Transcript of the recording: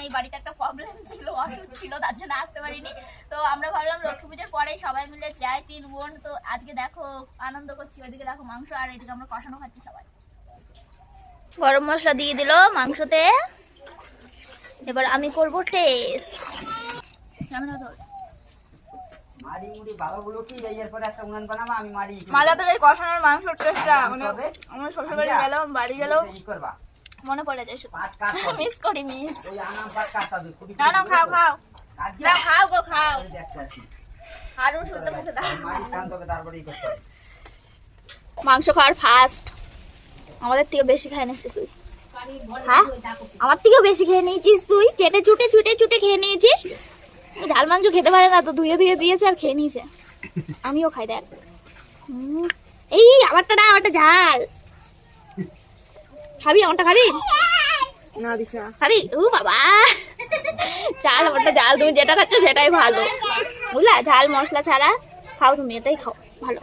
এই বাড়িতে একটা প্রবলেম ছিল, অসুখ ছিল, তার জন্য আসতে পারিনি। তো আমরা ভাবলাম লক্ষ্মী পুজোর পরেই সবাই মিলে যাই 3 বোন। তো আজকে দেখো আনন্দ করছি, ওইদিকে দেখো মাংস আর এদিকে আমরা কষানো খাচ্ছি সবাই। গরম মশলা দিয়ে দিল মাংসতে, এবার আমি করব টেস্ট। কেমন হলো মারি মুড়ি বাবাগুলো কি এর পরে একটা উনান বানাবো আমি মারি মালাদের এই কষানোর মাংসের টেস্টটা মানে আমার শ্বশুর বাড়ি গেলাম, বাড়ি গেলাম ই করবা মনে পড়ে যায়, পাট কাট মিস করি মিস। ওই আনাম পাট কাটটা দিই খুবই না না খাও খাও না, খাও গো খাও, দেখতেছি হারুন শুতে মুখে দাও। মারি শান্ত হবে তারপরে ই করতে হবে। মাংস খাওয়ার ফার্স্ট, আমাদের থেকে বেশি খেয়ে নিচ্ছিস তুই। হ্যাঁ আমার থেকেও বেশি খেয়ে নিয়েছিস তুই, চেটে চুটে চুটে চুটে খেয়ে নিয়েছিস। ঝাল মাংস খেতে পারে না তো ধুয়ে ধুয়ে দিয়েছে আর খেয়ে নিয়েছে। আমিও খাই দেখ। এই আমারটা না, আমারটা ঝাল। খাবি আমারটা, খাবি না দিশা খাবি? ও বাবা চাল, আমারটা ঝাল, তুমি যেটা খাচ্ছ সেটাই ভালো বুঝলা, ঝাল মশলা ছাড়া খাও তুমি, এটাই খাও ভালো।